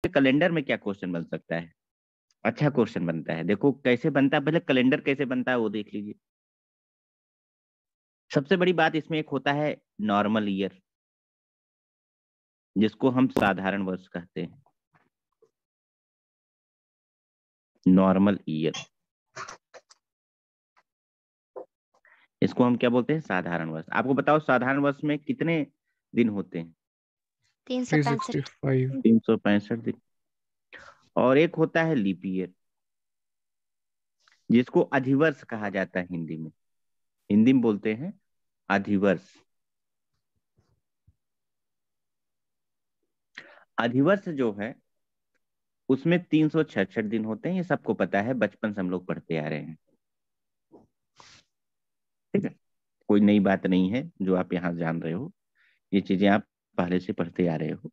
Calendar में क्या question बन सकता है? अच्छा क्वेश्चन बनता है। देखो कैसे बनता है, पहले कैलेंडर कैसे बनता है वो देख लीजिए। सबसे बड़ी बात इसमें एक होता है नॉर्मल ईयर, जिसको हम साधारण वर्ष कहते हैं। नॉर्मल ईयर, इसको हम क्या बोलते हैं? साधारण वर्ष। आपको बताओ साधारण वर्ष में कितने दिन होते हैं? 365। 365 दिन। और एक होता है लीप ईयर, जिसको अधिवर्ष कहा जाता है हिंदी में। हिंदी में बोलते हैं अधिवर्ष। अधिवर्ष जो है उसमें 366 दिन होते हैं, ये सबको पता है, बचपन से हम लोग पढ़ते आ रहे हैं। ठीक है, कोई नई बात नहीं है जो आप यहाँ जान रहे हो, ये चीजें आप पहले से पढ़ते आ रहे हो।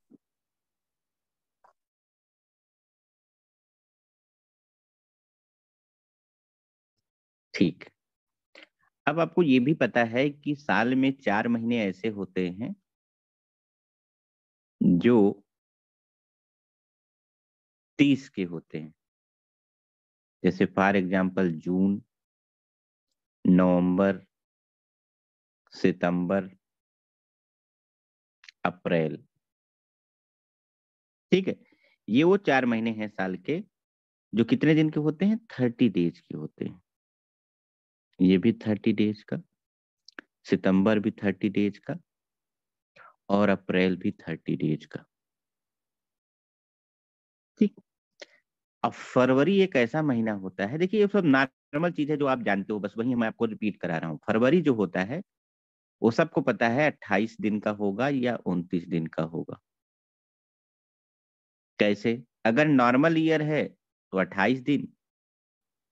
ठीक, अब आपको ये भी पता है कि साल में 4 महीने ऐसे होते हैं जो 30 के होते हैं। जैसे फॉर एग्जाम्पल जून, नवंबर, सितंबर, अप्रैल। ठीक है, ये वो 4 महीने हैं साल के जो कितने दिन के होते हैं? 30 डेज के होते हैं। ये भी 30 डेज का, सितंबर भी 30 डेज का, और अप्रैल भी 30 डेज का। ठीक। अब फरवरी एक ऐसा महीना होता है, देखिए ये सब नॉर्मल चीज है जो आप जानते हो, बस वही मैं आपको रिपीट करा रहा हूँ। फरवरी जो होता है वो सबको पता है 28 दिन का होगा या 29 दिन का होगा। कैसे? अगर नॉर्मल ईयर है तो 28 दिन,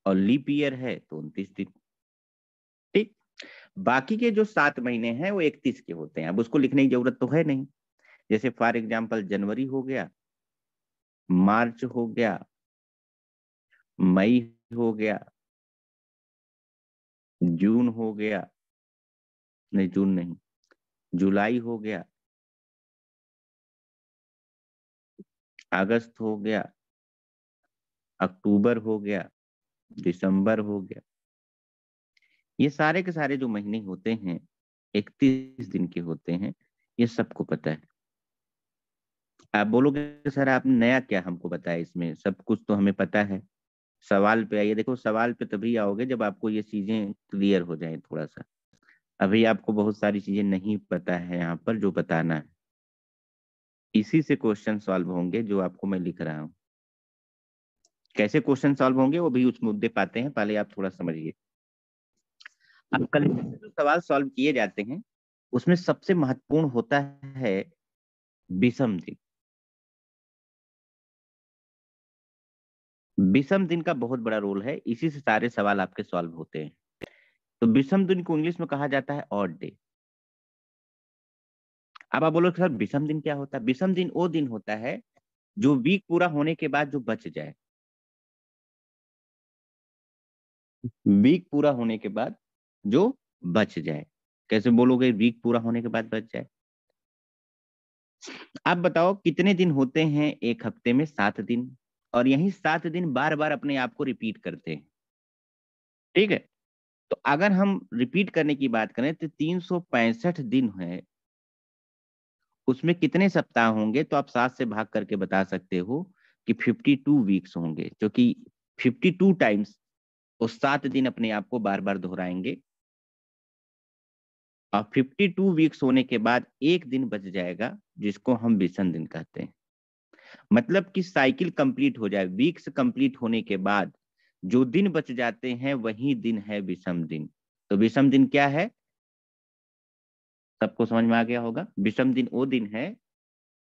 और लीप ईयर है तो 29 दिन। ठीक। बाकी के जो 7 महीने हैं वो 31 के होते हैं, अब उसको लिखने की जरूरत तो है नहीं। जैसे फॉर एग्जाम्पल जनवरी हो गया, मार्च हो गया, मई हो गया, जून हो गया, नहीं जून नहीं, जुलाई हो गया, अगस्त हो गया, अक्टूबर हो गया, दिसंबर हो गया। ये सारे के सारे जो महीने होते हैं 31 दिन के होते हैं, ये सबको पता है। आप बोलोगे सर आपने नया क्या हमको बताया, इसमें सब कुछ तो हमें पता है। सवाल पे आइए। देखो सवाल पे तभी आओगे जब आपको ये चीजें क्लियर हो जाए थोड़ा सा। अभी आपको बहुत सारी चीजें नहीं पता है यहाँ पर जो बताना है, इसी से क्वेश्चन सॉल्व होंगे जो आपको मैं लिख रहा हूँ। कैसे क्वेश्चन सॉल्व होंगे वो भी उस मुद्दे पे आते हैं, पहले आप थोड़ा समझिए। अब कल जो सवाल सॉल्व किए जाते हैं उसमें सबसे महत्वपूर्ण होता है विषम दिन। विषम दिन का बहुत बड़ा रोल है, इसी से सारे सवाल आपके सॉल्व होते हैं। तो विषम दिन को इंग्लिश में कहा जाता है ऑड डे। अब आप बोलो सर विषम दिन क्या होता है? विषम दिन वो दिन होता है जो वीक पूरा होने के बाद जो बच जाए। वीक पूरा होने के बाद जो बच जाए। कैसे बोलोगे वीक पूरा होने के बाद बच जाए? आप बताओ कितने दिन होते हैं एक हफ्ते में? 7 दिन। और यही 7 दिन बार बार अपने आप को रिपीट करते हैं। ठीक है, तो अगर हम रिपीट करने की बात करें तो 365 दिन है, उसमें कितने सप्ताह होंगे? तो आप 7 से भाग करके बता सकते हो कि 52 वीक्स होंगे, क्योंकि 52 टाइम्स उस 7 दिन अपने आप को बार बार दोहराएंगे। और 52 वीक्स होने के बाद एक दिन बच जाएगा जिसको हम विषम दिन कहते हैं। मतलब कि साइकिल कंप्लीट हो जाए, वीक्स कंप्लीट होने के बाद जो दिन बच जाते हैं वही दिन है विषम दिन। तो विषम दिन क्या है? सबको समझ में आ गया होगा। विषम दिन वो दिन है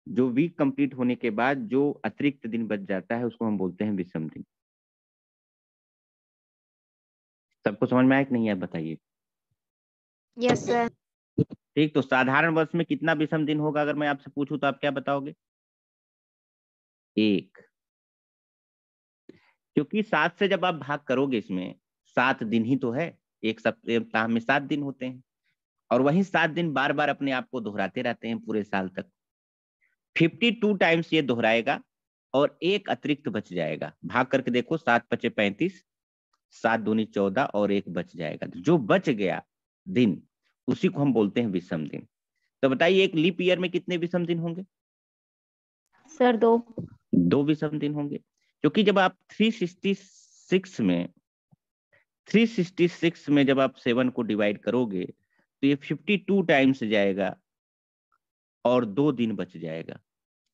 जो वीक कंप्लीट होने के बाद जो अतिरिक्त दिन बच जाता है उसको हम बोलते हैं विषम दिन। सबको समझ में आया कि नहीं है बताइए। Yes sir. ठीक, तो साधारण वर्ष में कितना विषम दिन होगा अगर मैं आपसे पूछूं तो आप क्या बताओगे? एक। क्योंकि 7 से जब आप भाग करोगे इसमें 7 दिन ही तो है, एक सप्ताह में 7 दिन होते हैं, और वही 7 दिन बार बार अपने आप को दोहराते रहते हैं पूरे साल तक। 52 टाइम्स ये दोहराएगा और एक अतिरिक्त बच जाएगा। भाग करके देखो, 7 पचे 35, 7 दूनी 14 और एक बच जाएगा। तो जो बच गया दिन उसी को हम बोलते हैं विषम दिन। तो बताइए एक लीप ईयर में कितने विषम दिन होंगे? सर 2। 2 विषम दिन होंगे, क्योंकि जब आप 366 में जब आप 7 को डिवाइड करोगे तो ये 52 टाइम्स जाएगा और 2 दिन बच जाएगा।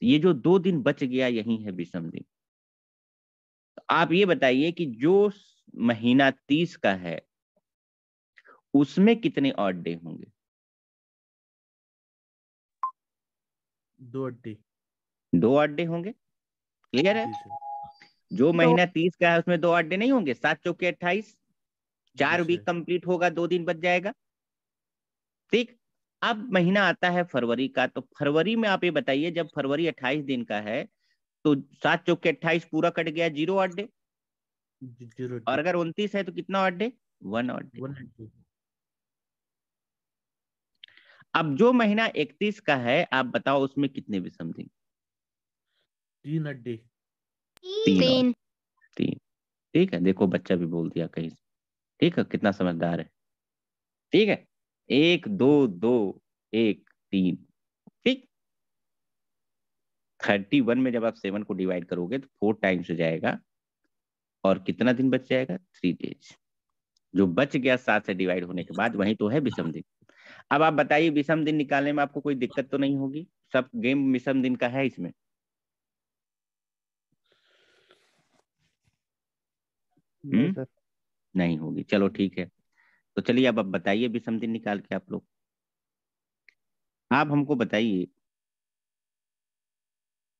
ये जो 2 दिन बच गया यही है विषम दिन। तो आप ये बताइए कि जो महीना 30 का है उसमें कितने ऑड डे होंगे? 2 अड्डे। 2 ऑड डे होंगे। क्लियर है? जी सर। जो 2। महीना 30 का है उसमें 2 ऑड डे नहीं होंगे। 7 चौके 28, 4 जी वीक सर। कंप्लीट होगा, 2 दिन बच जाएगा। ठीक। अब महीना आता है फरवरी का, तो फरवरी में आप ये बताइए जब फरवरी 28 दिन का है तो 7 चौके 28 पूरा कट गया, 0 ऑड डे। 0 और अड्डे। अगर 29 है तो कितना ऑड डे? 1 odd day. 1 अड्डे। अब जो महीना 31 का है आप बताओ उसमें कितने विषम दिन? 3 अड्डे। 3 ऑड। 3। 3। ठीक है, देखो बच्चा भी बोल दिया कहीं से। ठीक है, कितना समझदार है। ठीक है, 1 2 2 1 3। ठीक। 31 में जब आप 7 को डिवाइड करोगे तो 4 टाइम्स हो जाएगा और कितना दिन बच जाएगा? 3 डेज। जो बच गया 7 से डिवाइड होने के बाद वही तो है विषम दिन। अब आप बताइए विषम दिन निकालने में आपको कोई दिक्कत तो नहीं होगी? सब गेम विषम दिन का है इसमें। नहीं सर। नहीं होगी, चलो ठीक है। तो चलिए अब बताइए विषम दिन निकाल के आप लोग। आप हमको बताइए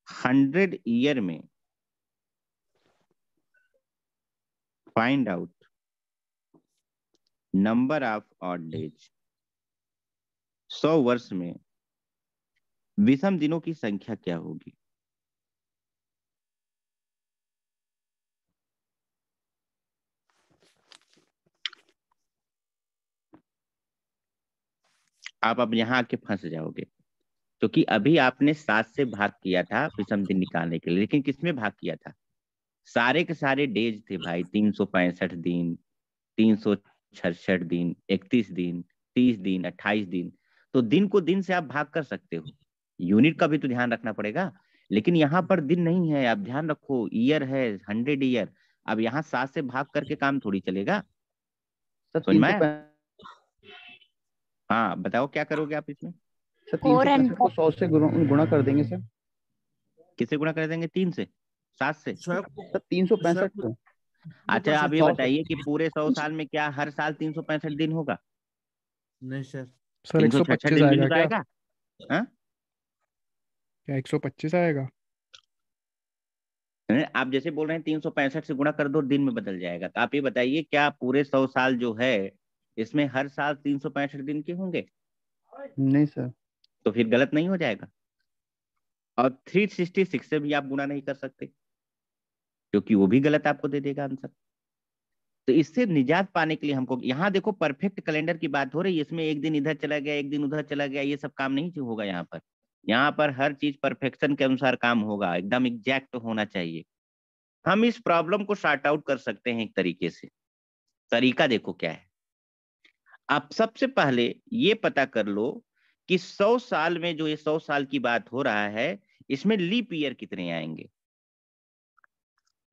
100 ईयर में find out number of odd days. 100 वर्ष में विषम दिनों की संख्या क्या होगी? आप अब यहाँ आके फंस जाओगे, क्योंकि अभी आपने 7 से भाग किया था विषम दिन निकालने के लिए, लेकिन किसमें भाग किया था? सारे के सारे डेज थे भाई, 365 दिन, 366 दिन, 31 दिन, 30 दिन, 28 दिन। तो दिन को दिन से आप भाग कर सकते हो, यूनिट का भी तो ध्यान रखना पड़ेगा। लेकिन यहाँ पर दिन नहीं है, आप ध्यान रखो, ईयर है 100 ईयर। अब यहाँ 7 से भाग करके काम थोड़ी चलेगा। सर समझ में 300 आया? हाँ बताओ क्या करोगे आप इसमें? सर 4 365 and को 100 से गुणा कर देंगे सर। किससे गुणा कर देंगे? 3 से? 7 से? स्वयं को सर 365 स्वयं को। वो कर अच्छा आप ये सकते हैं। बताइए कि पूरे 100 साल में क्या हर साल 365 दिन होगा? नहीं सर। सर 366 125 दिन भी आएगा नहीं तो क्या? आएगा। हाँ? क्या 125 आएगा? आप जैसे बोल रहे हैं 365 से गुणा कर दो, दिन में बदल जाएगा। तो आप ये बताइए क्या पूरे 100 साल जो है इसमें हर साल 365 दिन के होंगे? नहीं सर। तो फिर गलत नहीं हो जाएगा। और 366 से भी आप गुणा नहीं कर सकते, क्योंकि वो भी गलत आपको दे देगा आंसर। तो इससे निजात पाने के लिए हमको यहाँ देखो परफेक्ट कैलेंडर की बात हो रही है, इसमें एक दिन इधर चला गया, एक दिन उधर चला गया, ये सब काम नहीं होगा यहाँ पर। यहाँ पर हर चीज परफेक्शन के अनुसार काम होगा, एकदम एग्जैक्ट होना चाहिए। हम इस प्रॉब्लम को सॉर्ट आउट कर सकते हैं एक तरीके से। तरीका देखो क्या है। आप सबसे पहले ये पता कर लो कि 100 साल में जो ये 100 साल की बात हो रहा है इसमें लीप ईयर कितने आएंगे,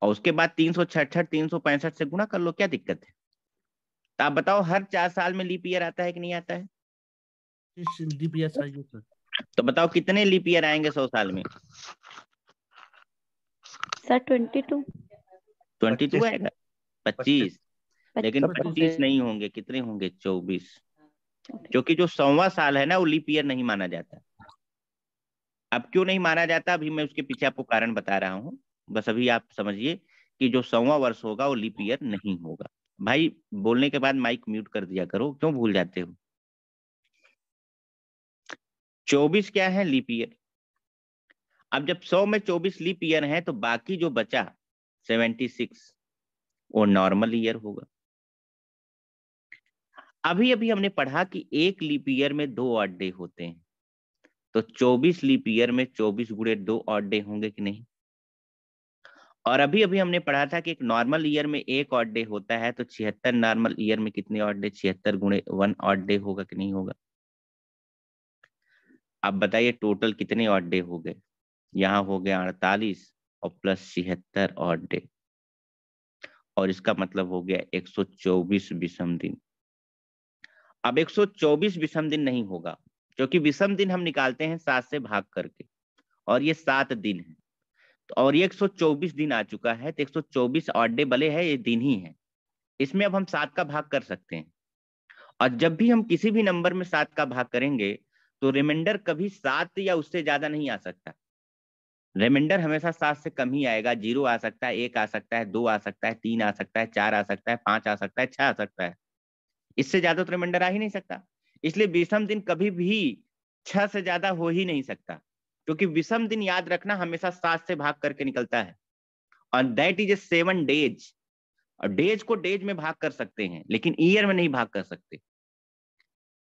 और उसके बाद 366 365 से गुणा कर लो, क्या दिक्कत है? तो आप बताओ हर 4 साल में लीप ईयर आता है कि नहीं आता है? डीपीएस आइए सर। तो बताओ कितने लीप ईयर आएंगे 100 साल में? सर 22। 22 आएगा? 25? लेकिन 25। 25 नहीं होंगे, कितने होंगे? 24। क्योंकि जो 100वां साल है ना वो लीप ईयर नहीं माना जाता। अब क्यों नहीं माना जाता, अभी मैं उसके पीछे आपको कारण बता रहा हूँ। बस अभी आप समझिए कि जो 100वां वर्ष होगा वो लीप ईयर नहीं होगा। भाई बोलने के बाद माइक म्यूट कर दिया करो, क्यों भूल जाते हो? 24 क्या है? Leap year. अब जब 100 में 24 लीप ईयर है तो बाकी जो बचा 76 वो नॉर्मल ईयर होगा। अभी अभी हमने पढ़ा कि एक लीप ईयर में 2 ऑड डे होते हैं, तो 24 लीप ईयर में 24 गुणे 2 ऑड डे होंगे कि नहीं? और अभी अभी हमने पढ़ा था कि एक नॉर्मल ईयर में एक ऑड डे होता है, तो 76 नॉर्मल ईयर में कितने ऑड डे? 76 गुणे 1 ऑड डे होगा कि नहीं होगा? अब बताइए टोटल कितने ऑड डे हो गए? यहाँ हो गया 48 और प्लस 76 ऑड डे, और इसका मतलब हो गया 124 विषम दिन। अब 124 विषम दिन नहीं होगा, क्योंकि विषम दिन हम निकालते हैं 7 से भाग करके, और ये 7 दिन है, और ये 124 दिन आ चुका है, तो 124 ऑड डे भले है, ये दिन ही है। इसमें अब हम 7 का भाग कर सकते हैं, और जब भी हम किसी भी नंबर में 7 का भाग करेंगे तो रिमाइंडर कभी 7 या उससे ज्यादा नहीं आ सकता। रिमाइंडर हमेशा 7 से कम ही आएगा। 0 आ सकता है, 1 आ सकता है, 2 आ सकता है, 3 आ सकता है, 4 आ सकता है, 5 आ सकता है, 6 आ सकता है। इससे ज्यादा तो रिमाइंडर आ ही नहीं सकता। इसलिए विषम दिन कभी भी 6 से ज्यादा हो ही नहीं सकता, क्योंकि विषम दिन याद रखना हमेशा 7 से भाग करके निकलता है, और दैट इज ए 7 डेज। और डेज को डेज में भाग कर सकते हैं, लेकिन ईयर में नहीं भाग कर सकते।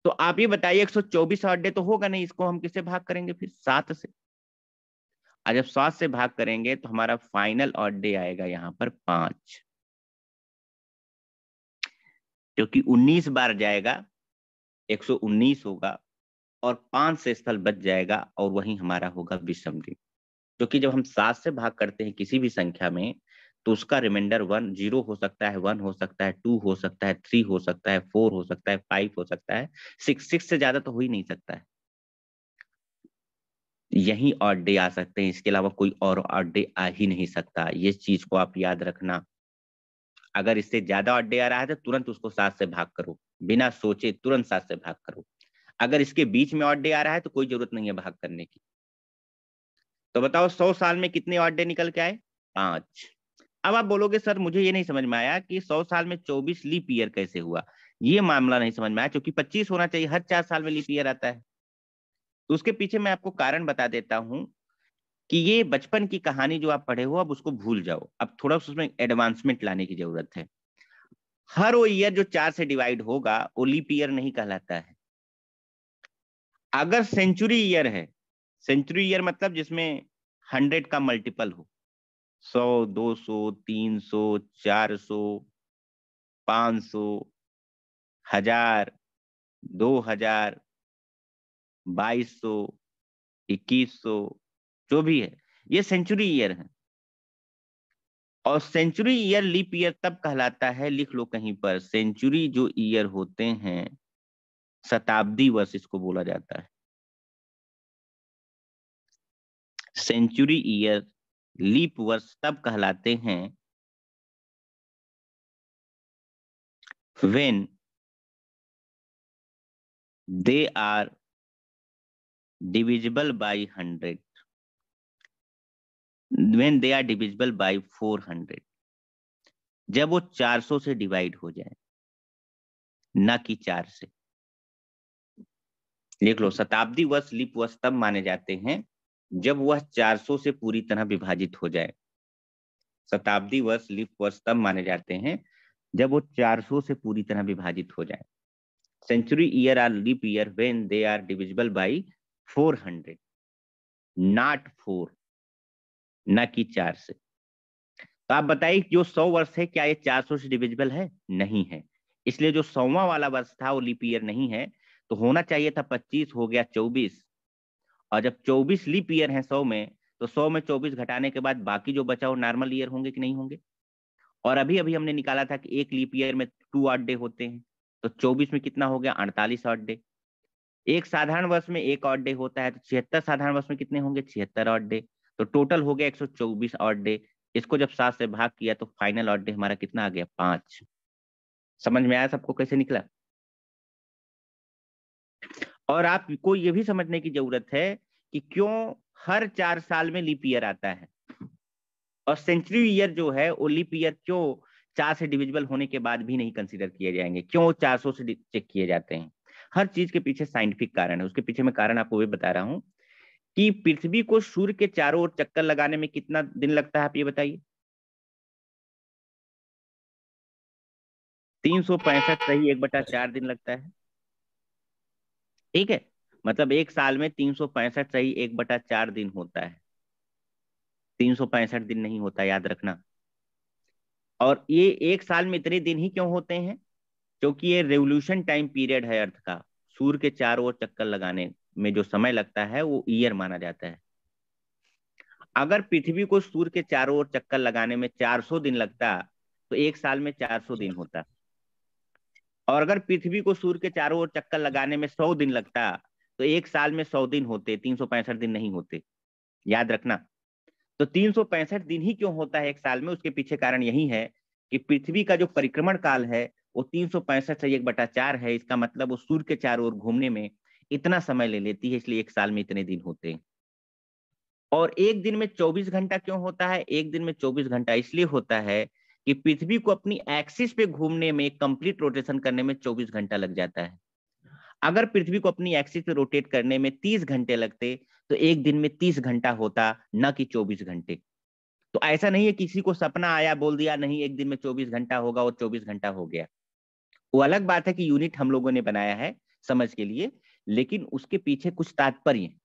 तो आप ये बताइए 124 ऑड डे तो होगा नहीं, इसको हम किससे भाग करेंगे? फिर 7 से। और जब 7 से भाग करेंगे तो हमारा फाइनल ऑड डे आएगा यहाँ पर 5, क्योंकि 19 बार जाएगा 119 होगा, और 5 से स्थल बच जाएगा, और वही हमारा होगा विषम दिन। क्योंकि जब हम 7 से भाग करते हैं किसी भी संख्या में, तो उसका रिमाइंडर 1 0 हो सकता है, 1 हो सकता है, 2 हो सकता है, 3 हो सकता है, 4 हो सकता है, 5 हो सकता है, 6 से ज्यादा तो हो ही नहीं सकता है। यही ऑड डे आ सकते हैं, इसके अलावा कोई और ऑड डे आ ही नहीं सकता। ये चीज को आप याद रखना। अगर इससे ज्यादा ऑड डे आ रहा है तो तुरंत उसको 7 से भाग करो, बिना सोचे तुरंत 7 से भाग करो। अगर इसके बीच में ऑड डे आ रहा है तो कोई जरूरत नहीं है भाग करने की। तो बताओ 100 साल में कितने ऑड डे निकल के आए? 5। अब आप बोलोगे सर मुझे ये नहीं समझ में आया कि 100 साल में 24 लीप ईयर कैसे हुआ। ये मामला नहीं समझ में आया, क्योंकि 25 होना चाहिए, हर 4 साल में लीप ईयर आता है। तो उसके पीछे मैं आपको कारण बता देता हूं कि ये बचपन की कहानी जो आप पढ़े हो अब उसको भूल जाओ, अब थोड़ा उसमें एडवांसमेंट लाने की जरूरत है। हर वो ईयर जो 4 से डिवाइड होगा वो लीप ईयर नहीं कहलाता है। अगर सेंचुरी ईयर है, सेंचुरी ईयर मतलब जिसमें 100 का मल्टीपल हो, 100, 200, 300, 400, 500, 1000, 2000, 2200, 2100, जो भी है, ये सेंचुरी ईयर है। और सेंचुरी ईयर लीप ईयर तब कहलाता है, लिख लो कहीं पर, सेंचुरी जो ईयर होते हैं, शताब्दी वर्ष इसको बोला जाता है। सेंचुरी ईयर लीप वर्ष तब कहलाते हैं when they are divisible by 100, when they are divisible by 400, जब वो 400 से डिवाइड हो जाए, ना कि 4 से। लिख लो, शताब्दी वर्ष लीप वर्ष तब माने जाते हैं जब वह 400 से पूरी तरह विभाजित हो जाए। शताब्दी वर्ष लीप वर्ष तब माने जाते हैं जब वो 400 से पूरी तरह विभाजित हो जाए। Century year are leap year when they are divisible by 400, not 4, ना कि 4 से। तो आप बताइए जो 100 वर्ष है क्या ये 400 से डिविजिबल है? नहीं है। इसलिए जो 100वां वाला वर्ष था वो लीप ईयर नहीं है, तो होना चाहिए था 25, हो गया 24। और जब 24 लीप ईयर है 100 में, तो 100 में 24 घटाने के बाद बाकी जो बचा वो नॉर्मल ईयर होंगे कि नहीं होंगे? और अभी अभी हमने निकाला था कि एक लीप ईयर में 2 ऑड डे होते हैं, तो 24 में कितना हो गया? 48 ऑड डे। एक साधारण वर्ष में एक ऑड डे होता है, तो 76 साधारण वर्ष में कितने होंगे? 76 ऑड डे। तो टोटल हो गया 124 ऑड डे। इसको जब 7 से भाग किया तो फाइनल ऑड डे हमारा कितना आ गया? 5। समझ में आया सबको कैसे निकला? और आपको ये भी समझने की जरूरत है कि क्यों हर 4 साल में लीप ईयर आता है, और सेंचुरी ईयर जो है वो लीप ईयर क्यों 4 से डिविजिबल होने के बाद भी नहीं कंसीडर किए जाएंगे, क्यों 400 से चेक किए जाते हैं? हर चीज के पीछे साइंटिफिक कारण है। उसके पीछे मैं कारण आपको भी बता रहा हूं कि पृथ्वी को सूर्य के चारों ओर चक्कर लगाने में कितना दिन लगता है, आप ये बताइए। 365 सही 1/4 दिन लगता है। ठीक है, मतलब एक साल में 365 सही 1/4 दिन होता है। 365 दिन नहीं होता, याद रखना। और ये एक साल में इतने दिन ही क्यों होते हैं? क्योंकि ये रेवोल्यूशन टाइम पीरियड है अर्थ का। सूर्य के चारों ओर चक्कर लगाने में जो समय लगता है वो ईयर माना जाता है। अगर पृथ्वी को सूर्य के चारों ओर चक्कर लगाने में 400 दिन लगता तो एक साल में 400 दिन होता। और अगर पृथ्वी को सूर्य के चारों ओर चक्कर लगाने में 100 दिन लगता तो एक साल में 100 दिन होते, 365 दिन नहीं होते, याद रखना। तो 365 दिन ही क्यों होता है एक साल में? उसके पीछे कारण यही है कि पृथ्वी का जो परिक्रमण काल है वो 365 से 1/4 है। इसका मतलब वो सूर्य के चारों ओर घूमने में इतना समय ले लेती है, इसलिए एक साल में इतने दिन होते हैं। और एक दिन में 24 घंटा क्यों होता है? एक दिन में 24 घंटा इसलिए होता है कि पृथ्वी को अपनी एक्सिस पे घूमने में, कंप्लीट रोटेशन करने में 24 घंटा लग जाता है। अगर पृथ्वी को अपनी एक्सिस पे रोटेट करने में 30 घंटे लगते तो एक दिन में 30 घंटा होता, न कि 24 घंटे। तो ऐसा नहीं है किसी को सपना आया बोल दिया नहीं एक दिन में 24 घंटा होगा और 24 घंटा हो गया। वो अलग बात है कि यूनिट हम लोगों ने बनाया है समझ के लिए, लेकिन उसके पीछे कुछ तात्पर्य है।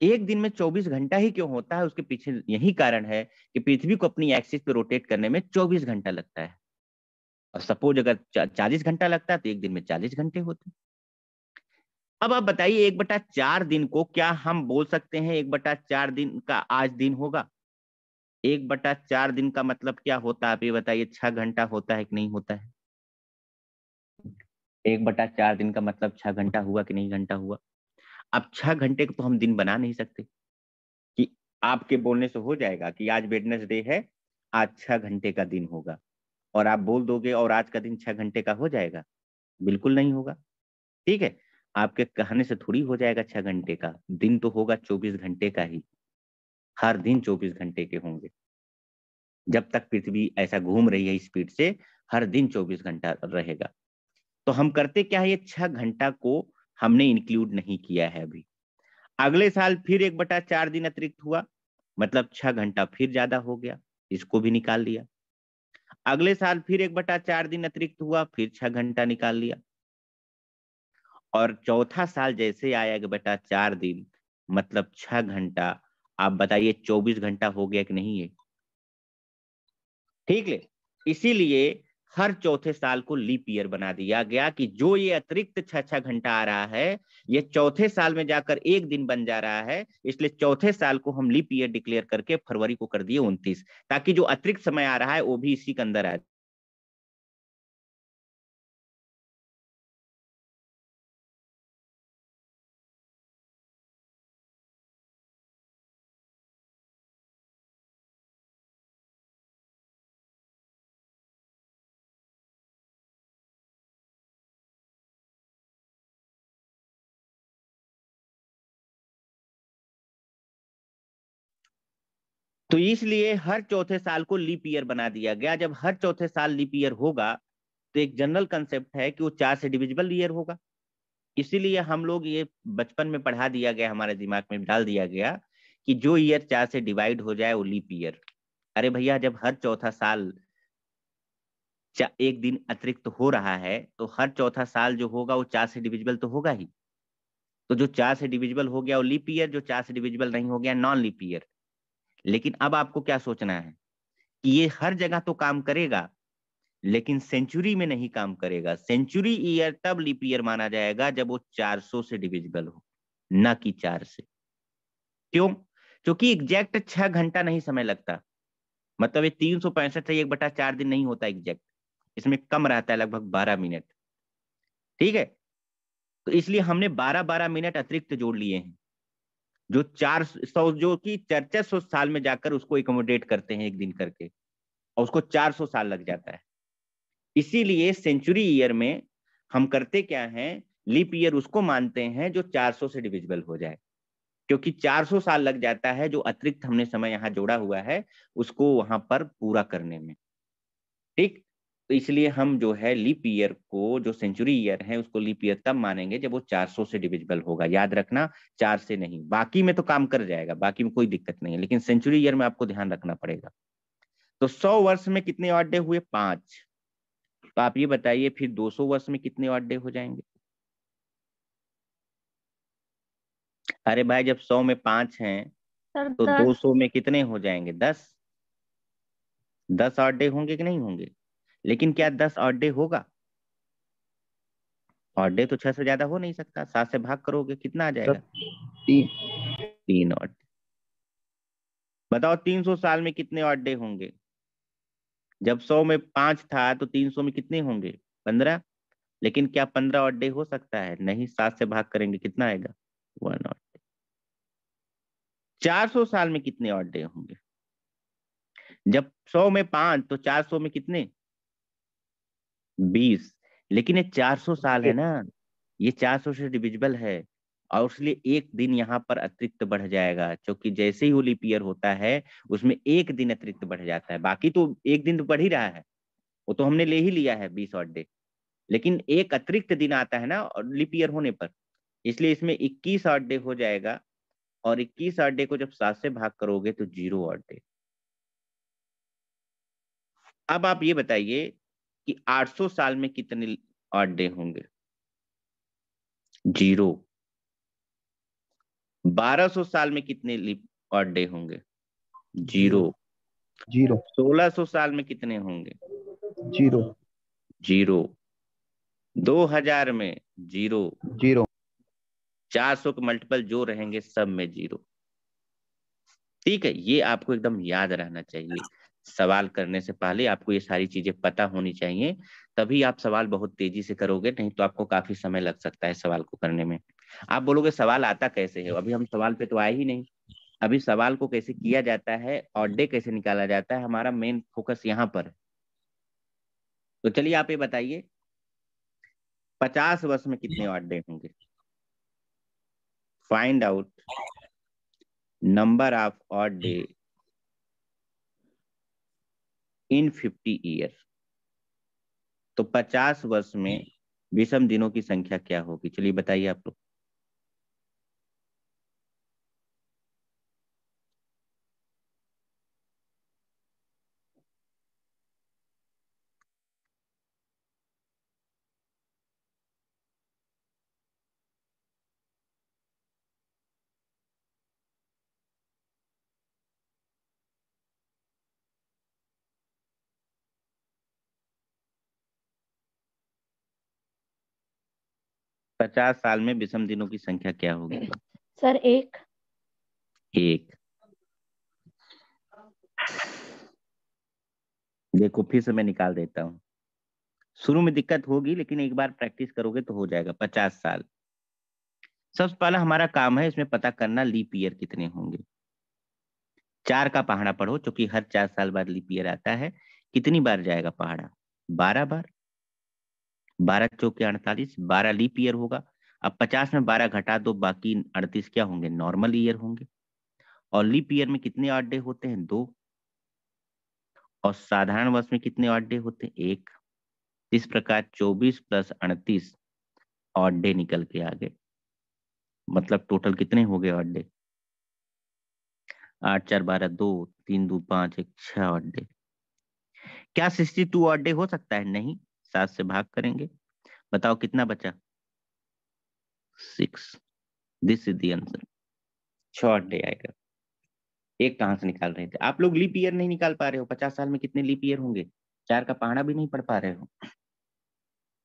एक दिन में 24 घंटा ही क्यों होता है? उसके पीछे यही कारण है कि पृथ्वी को अपनी एक्सिस पे रोटेट करने में 24 घंटा लगता है। और सपोज अगर 40 घंटा लगता है तो एक दिन में 40 घंटे होते। अब आप बताइए 1/4 दिन को क्या हम बोल सकते हैं 1/4 दिन का आज दिन होगा? 1/4 दिन का मतलब क्या होता है आप ये बताइए? 6 घंटा होता है कि नहीं होता है? 1/4 दिन का मतलब 6 घंटा हुआ कि नहीं घंटा हुआ? अब 6 घंटे को तो हम दिन बना नहीं सकते कि आपके बोलने से हो जाएगा कि आज वेडनेसडे है, आज 6 घंटे का दिन होगा, और आप बोल दोगे और आज का दिन 6 घंटे का हो जाएगा? बिल्कुल नहीं होगा। ठीक है, आपके कहने से थोड़ी हो जाएगा 6 घंटे का दिन, तो होगा 24 घंटे का ही। हर दिन 24 घंटे के होंगे। जब तक पृथ्वी ऐसा घूम रही है स्पीड से, हर दिन 24 घंटा रहेगा। तो हम करते क्या है, ये 6 घंटा को हमने इंक्लूड नहीं किया है अभी। अगले साल फिर 1/4 दिन अतिरिक्त हुआ, मतलब 6 घंटा फिर ज्यादा हो गया, इसको भी निकाल लिया। अगले साल फिर 1/4 दिन अतिरिक्त हुआ, फिर 6 घंटा निकाल लिया। और चौथा साल जैसे आया 1/4 दिन मतलब 6 घंटा, आप बताइए 24 घंटा हो गया कि नहीं है? ठीक है, इसीलिए हर चौथे साल को लीप ईयर बना दिया गया कि जो ये अतिरिक्त 6 घंटा आ रहा है ये चौथे साल में जाकर एक दिन बन जा रहा है, इसलिए चौथे साल को हम लीप ईयर डिक्लेयर करके फरवरी को कर दिए 29, ताकि जो अतिरिक्त समय आ रहा है वो भी इसी के अंदर आ। तो इसलिए हर चौथे साल को लीप ईयर बना दिया गया। जब हर चौथे साल लीप ईयर होगा तो एक जनरल कंसेप्ट है कि वो 4 से डिविजिबल ईयर होगा। इसीलिए हम लोग ये बचपन में पढ़ा दिया गया, हमारे दिमाग में डाल दिया गया कि जो ईयर 4 से डिवाइड हो जाए वो लीप ईयर। अरे भैया, जब हर चौथा साल एक दिन अतिरिक्त हो रहा है तो हर चौथा साल जो होगा वो 4 से डिविजिबल तो होगा ही। तो जो 4 से डिविजिबल हो गया वो लीप ईयर, जो 4 से डिविजिबल नहीं हो गया नॉन लीप ईयर। लेकिन अब आपको क्या सोचना है कि ये हर जगह तो काम करेगा लेकिन सेंचुरी में नहीं काम करेगा। सेंचुरी ईयर तब लीप ईयर माना जाएगा जब वो 400 से डिविजिबल हो, ना कि 4 से। क्यों? क्योंकि एग्जैक्ट 6 घंटा नहीं समय लगता, मतलब ये 365 से 1/4 दिन नहीं होता एग्जैक्ट, इसमें कम रहता है, लगभग 12 मिनट। ठीक है, तो इसलिए हमने 12-12 मिनट अतिरिक्त जोड़ लिए हैं, जो 400, जो कि 400 साल में जाकर उसको एकोमोडेट करते हैं एक दिन करके, और उसको 400 साल लग जाता है। इसीलिए सेंचुरी ईयर में हम करते क्या हैं, लीप ईयर उसको मानते हैं जो 400 से डिविजिबल हो जाए, क्योंकि 400 साल लग जाता है जो अतिरिक्त हमने समय यहाँ जोड़ा हुआ है उसको वहां पर पूरा करने में। ठीक, तो इसलिए हम जो है लीप ईयर को, जो सेंचुरी ईयर है उसको लीप ईयर तब मानेंगे जब वो 400 से डिविजिबल होगा। याद रखना, 4 से नहीं, बाकी में तो काम कर जाएगा, बाकी में कोई दिक्कत नहीं है, लेकिन सेंचुरी ईयर में आपको ध्यान रखना पड़ेगा। तो 100 वर्ष में कितने ऑड डे हुए? 5। तो आप ये बताइए फिर 200 वर्ष में कितने ऑड डे हो जाएंगे? अरे भाई, जब 100 में 5 हैं सर तो 10। 200 में कितने हो जाएंगे? 10। 10 ऑड डे होंगे कि नहीं होंगे? लेकिन क्या 10 ऑड डे होगा? ऑड डे तो 6 से ज्यादा हो नहीं सकता। 7 से भाग करोगे कितना आ सर जाएगा? 3। 3 ऑड। बताओ 300 साल में कितने ऑड डे होंगे? जब 100 में 5 था तो 300 में कितने होंगे? 15। लेकिन क्या 15 ऑड डे हो सकता है? नहीं। 7 से भाग करेंगे कितना आएगा? 1 ऑड। 400 साल में कितने ऑड डे होंगे? जब 100 में 5 तो 400 में कितने? 20। लेकिन ये 400 साल है ना, ये 400 से डिविजिबल है, और इसलिए एक दिन यहाँ पर अतिरिक्त बढ़ जाएगा, क्योंकि जैसे ही वो लीप ईयर होता है उसमें एक दिन अतिरिक्त बढ़ जाता है। बाकी तो एक दिन तो बढ़ ही रहा है, वो तो हमने ले ही लिया है 20 ऑड डे। लेकिन एक अतिरिक्त दिन आता है ना लीप ईयर होने पर, इसलिए इसमें 21 ऑड डे हो जाएगा। और 21 ऑड डे को जब 7 से भाग करोगे तो 0 ऑड डे। अब आप ये बताइए कि 800 साल में कितने ऑड डे होंगे? 0। 1200 साल में कितने ऑड डे होंगे? 0। 0। 1600 साल में कितने होंगे? 0। 0। 2000 में 0। 0। 400 के मल्टीपल जो रहेंगे सब में 0। ठीक है, ये आपको एकदम याद रहना चाहिए। सवाल करने से पहले आपको ये सारी चीजें पता होनी चाहिए, तभी आप सवाल बहुत तेजी से करोगे, नहीं तो आपको काफी समय लग सकता है सवाल को करने में। आप बोलोगे सवाल आता कैसे है? अभी हम सवाल पे तो आए ही नहीं। अभी सवाल को कैसे किया जाता है, ऑड डे कैसे निकाला जाता है, हमारा मेन फोकस यहाँ पर है। तो चलिए आप ये बताइए 50 वर्ष में कितने ऑड डे होंगे? Find out number of odd day in 50 year. तो 50 वर्ष में विषम दिनों की संख्या क्या होगी? चलिए बताइए आप लोग। पचास साल में विषम दिनों की संख्या क्या होगी? सर 1। 1। देखो फिर से मैं निकाल देता हूँ। शुरू में दिक्कत होगी, लेकिन एक बार प्रैक्टिस करोगे तो हो जाएगा। 50 साल। सबसे पहला हमारा काम है इसमें पता करना लीप ईयर कितने होंगे। 4 का पहाड़ा पढ़ो, क्योंकि हर 4 साल बाद लीप ईयर आता है। कितनी बार जाएगा पहाड़ा? 12 बार। 12 चौके 48, 12 लीप ईयर होगा। अब 50 में 12 घटा दो, बाकी 38 क्या होंगे? नॉर्मल ईयर होंगे। और लीप ईयर में कितने ऑड डे होते हैं? 2। और साधारण वर्ष में कितने ऑड डे होते हैं? 1। इस प्रकार 24 प्लस 38 ऑड डे निकल के आ गए। मतलब टोटल कितने हो गए ऑड डे? 8 4 12, 2 3 2 5 1 6 odd day. क्या 62 ऑड डे हो सकता है? नहीं। 7 से भाग करेंगे, बताओ कितना बचा? 6। This is the answer. 6 odd day आएगा। एक कहां से निकाल रहे थे आप लोग? लीप ईयर नहीं निकाल पा रहे हो। 50 साल में कितने लीप ईयर होंगे? 4 का पहाड़ा भी नहीं पढ़ पा रहे हो।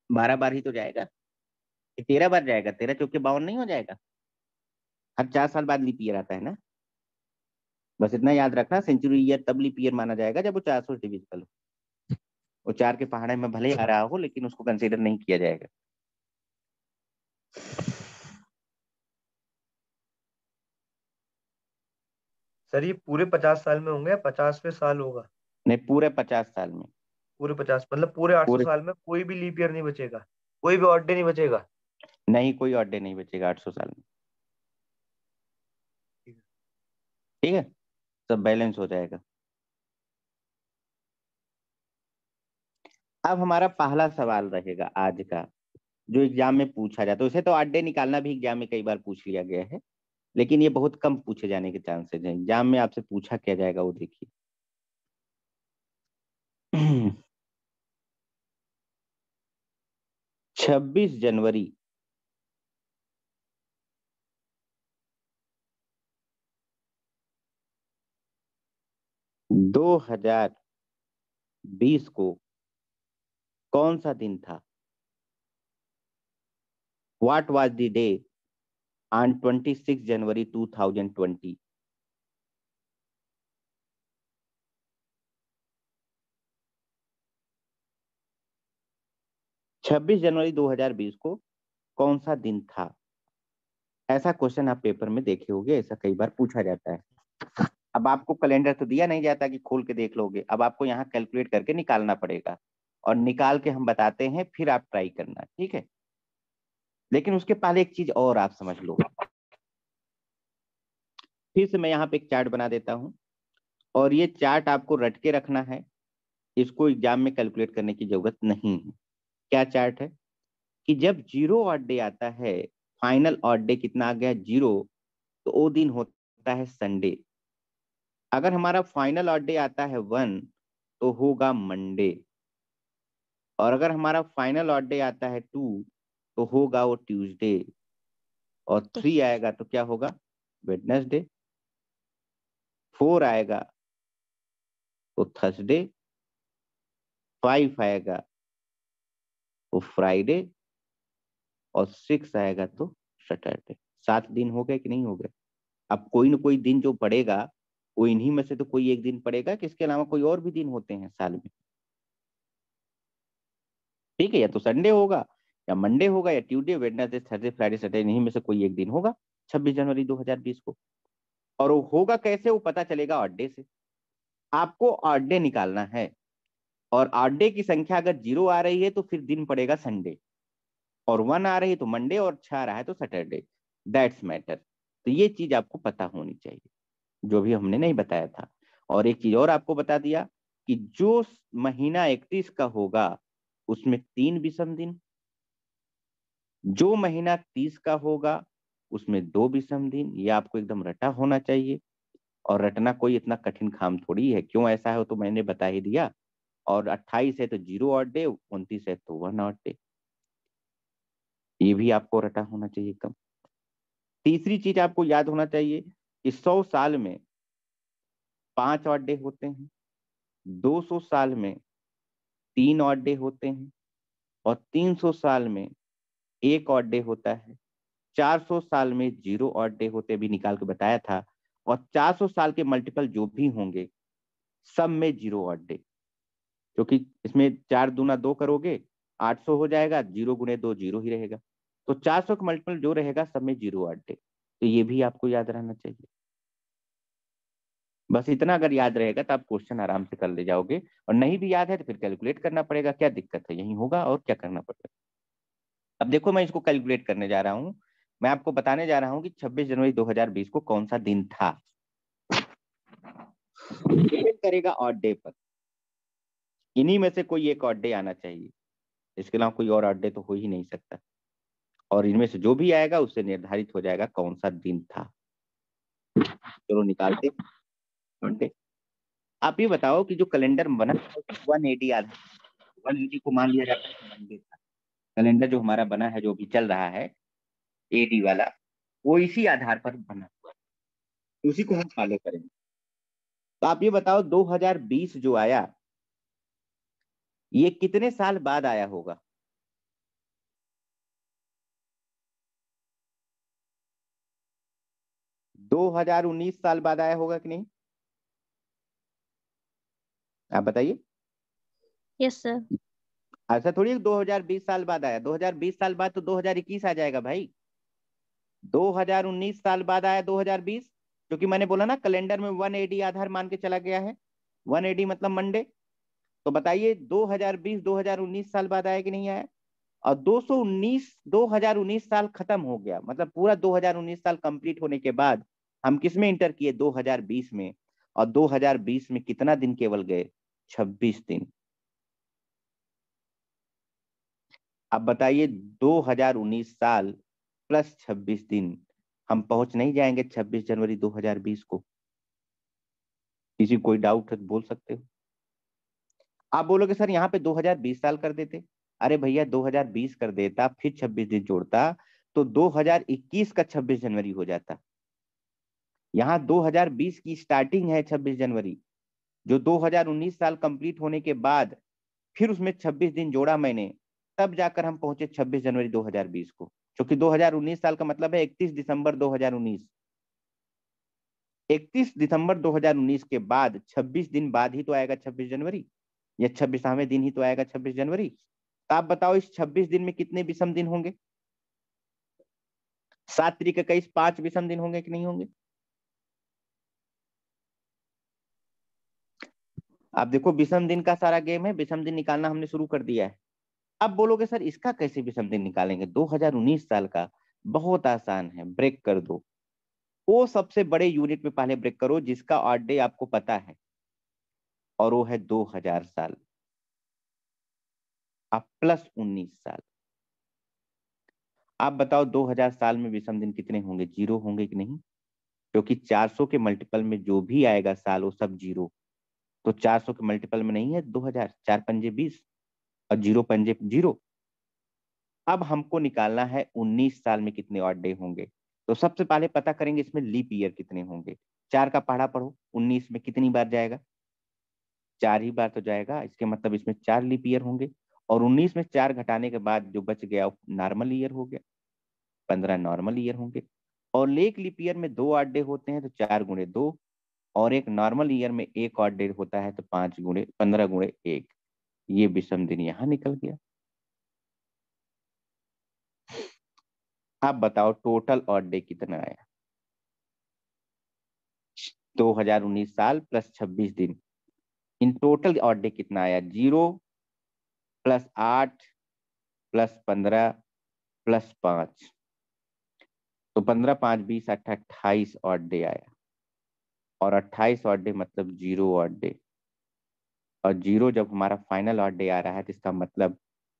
12 बार ही तो जाएगा, 13 बार जाएगा। 13 चौके 52 नहीं हो जाएगा? हर 4 साल बाद लीप ईयर आता है ना। बस इतना याद रखना, सेंचुरी ईयर तब लीप ईयर माना जाएगा जब वो 400 डिविजिबल हो। वो 4 के पहाड़े में भले ही आ रहा हो, लेकिन उसको कंसीडर नहीं किया जाएगा। सर ये पूरे 50 साल में होंगे या 50वें साल होगा? नहीं, पूरे 50 साल में। पूरे 50 मतलब पूरे 800 पूरे साल में कोई भी लीप ईयर नहीं बचेगा, कोई भी ऑड डे नहीं बचेगा? नहीं, कोई ऑड डे नहीं बचेगा 800 साल में। ठीक है। ठीक है, सब बैलेंस हो जाएगा। अब हमारा पहला सवाल रहेगा आज का, जो एग्जाम में पूछा जाता है। उसे तो ऑड डे निकालना भी एग्जाम में कई बार पूछ लिया गया है, लेकिन ये बहुत कम पूछे जाने के चांसेस हैं। एग्जाम में आपसे पूछा क्या जाएगा वो देखिए। 26 जनवरी 2020 को कौन सा दिन था? What was the day on 26 January 2020? छब्बीस जनवरी 2020 को कौन सा दिन था? ऐसा क्वेश्चन आप पेपर में देखे होंगे, ऐसा कई बार पूछा जाता है। अब आपको कैलेंडर तो दिया नहीं जाता कि खोल के देख लोगे, अब आपको यहाँ कैलकुलेट करके निकालना पड़ेगा और निकाल के हम बताते हैं, फिर आप ट्राई करना, ठीक है? लेकिन उसके पहले एक चीज और आप समझ लो। फिर से मैं यहाँ पे एक चार्ट बना देता हूँ और ये चार्ट आपको रट के रखना है, इसको एग्जाम में कैलकुलेट करने की जरूरत नहीं है। क्या चार्ट है कि जब 0 ऑड डे आता है, फाइनल ऑड डे कितना आ गया 0, तो वो दिन होता है संडे। अगर हमारा फाइनल ऑड डे आता है 1 तो होगा मंडे, और अगर हमारा फाइनल ऑड डे आता है 2 तो होगा वो ट्यूसडे, और 3 आएगा तो क्या होगा? वेडनेसडे। 4 आएगा तो थर्सडे, 5 आएगा तो फ्राइडे, और 6 आएगा तो सैटरडे। 7 दिन हो गए कि नहीं हो गए? अब कोई ना कोई दिन जो पड़ेगा वो इन्हीं में से तो कोई एक दिन पड़ेगा, कि इसके अलावा कोई और भी दिन होते हैं साल में, ठीक है? या तो संडे होगा, या मंडे होगा, या Tuesday, Wednesday, Thursday, Friday, Saturday, इन्हीं में से कोई एक दिन होगा 26 जनवरी 2020 को। और वो होगा कैसे? वो पता चलेगा ऑड डे से। आपको ऑड डे निकालना है, और ऑड डे की संख्या अगर 0 आ रही है तो फिर दिन पड़ेगा संडे, और 1 आ रही है तो मंडे, और 6 आ रहा है तो सैटरडे। That's matter. तो ये चीज आपको पता होनी चाहिए, जो भी हमने नहीं बताया था। और एक चीज और आपको बता दिया कि जो महीना 31 का होगा उसमें 3 विषम दिन, जो महीना 30 का होगा उसमें 2 विषम दिन। ये आपको एकदम रटा होना चाहिए, और रटना कोई इतना कठिन काम थोड़ी है। क्यों ऐसा है तो मैंने बता ही दिया। और 28 है तो 0 ऑड डे, 29 है तो 1 ऑड डे। ये भी आपको रटा होना चाहिए एकदम। तीसरी चीज आपको याद होना चाहिए कि 100 साल में 5 ऑड डे होते हैं, 200 साल में 3 ऑड डे होते हैं, और 300 साल में 1 ऑड डे होता है, 400 साल में 0 ऑड डे होते, भी निकाल के बताया था, और 400 साल के मल्टीपल जो भी होंगे सब में 0 ऑड डे। क्योंकि इसमें 4 दूना 2 करोगे 800 हो जाएगा, 0 गुने 2 0 ही रहेगा। तो 400 का मल्टीपल जो रहेगा सब में 0 ऑड डे। तो ये भी आपको याद रहना चाहिए। बस इतना अगर याद रहेगा तो आप क्वेश्चन आराम से कर ले जाओगे, और नहीं भी याद है तो फिर कैलकुलेट करना पड़ेगा। क्या दिक्कत है? यही होगा, और क्या करना पड़ेगा। अब देखो मैं इसको कैलकुलेट करने जा रहा हूं। मैं आपको बताने जा रहा हूं कि 26 जनवरी 2020 को कौन सा दिन था। डिपेंड करेगा ऑड डे पर। इन्हीं में से कोई एक ऑड डे आना चाहिए, इसके अलावा कोई और ऑड डे तो हो ही नहीं सकता। और इनमें से जो भी आएगा उससे निर्धारित हो जाएगा कौन सा दिन था। चलो निकालते ऑड डे। आप ये बताओ कि जो कैलेंडर बना 180 आधा, 180 को मान लिया जाता है मंडे था। कैलेंडर जो हमारा बना है, जो भी चल रहा है एडी वाला, वो इसी आधार पर बना हुआ है, उसी को हम फॉलो करेंगे। तो आप ये बताओ 2020 जो आया ये कितने साल बाद आया होगा? दो 2019 साल बाद आया होगा कि नहीं? आप बताइए। Yes sir. ऐसा थोड़ी 2020 साल बाद आया। 2020 साल बाद तो 2021 आ जाएगा भाई। 2019 साल बाद आया 2020, क्योंकि मैंने बोला ना कैलेंडर में 180 आधार मान के चला गया है। 180 मतलब मंडे। तो बताइए 2020 2019 साल बाद आया कि नहीं आया? और 2019 साल खत्म हो गया, मतलब पूरा 2019 साल कंप्लीट होने के बाद हम किस में इंटर किए? 2020 में। और 2020 में कितना दिन केवल गए? 26 दिन। अब बताइए 2019 साल प्लस 26 दिन, हम पहुंच नहीं जाएंगे 26 जनवरी 2020 को? किसी कोई डाउट है तो बोल सकते हो। आप बोलोगे सर यहाँ पे 2020 साल कर देते। अरे भैया 2020 कर देता, फिर 26 दिन जोड़ता तो 2021 का 26 जनवरी हो जाता। यहाँ 2020 की स्टार्टिंग है 26 जनवरी, जो 2019 साल कंप्लीट होने के बाद फिर उसमें 26 दिन जोड़ा मैंने, तब जाकर हम पहुंचे 26 जनवरी 2020 को, क्योंकि 2019 साल का मतलब है 31 दिसंबर 2019। 31 दिसंबर 2019 के बाद 26 दिन बाद ही तो आएगा 26 जनवरी, या 26वां दिन ही तो आएगा 26 जनवरी। तो आप बताओ इस 26 दिन में कितने विषम दिन होंगे? 7 त्रिक 21, 5 विषम दिन होंगे कि नहीं होंगे? आप देखो विषम दिन का सारा गेम है, विषम दिन निकालना हमने शुरू कर दिया है। अब बोलोगे सर इसका कैसे विषम दिन निकालेंगे? 2019 साल का बहुत आसान है, ब्रेक कर दो। वो सबसे बड़े यूनिट में पहले ब्रेक करो जिसका ऑड डे आपको पता है, और वो है 2000 साल। अब प्लस 19 साल। आप बताओ 2000 साल में विषम दिन कितने होंगे? 0 होंगे कि नहीं? क्योंकि 400 के मल्टीपल में जो भी आएगा साल वो सब 0। तो 400 के मल्टीपल में नहीं है 2000, 4 पंजे 20 और 0 पंजे 0। अब हमको निकालना है 19 साल में कितने ऑड डे होंगे। तो सबसे पहले पता करेंगे इसमें लीप ईयर कितने होंगे। 4 का पहाड़ा पढ़ो, 19 में कितनी बार जाएगा? 4 ही बार तो जाएगा, इसके मतलब इसमें 4 लीप ईयर होंगे। और 19 में 4 घटाने के बाद जो बच गया वो नॉर्मल ईयर हो गया, 15 नॉर्मल ईयर होंगे। और एक लीप ईयर में 2 ऑड डे होते हैं तो 4 गुणे 2, और एक नॉर्मल ईयर में 1 ऑड डे होता है तो 15 गुणे 1। ये विषम दिन यहाँ निकल गया। आप बताओ टोटल ऑड डे कितना आया? 2019 साल प्लस 26 दिन, इन टोटल ऑड डे कितना आया? 0 प्लस 8 प्लस 15 प्लस 5, तो 15 5 20 28 ऑड डे आया। और 28 ऑड डे मतलब 0 ऑड डे, और 0 जब हमारा फाइनल ऑड डे आ रहा है तो इसका मतलब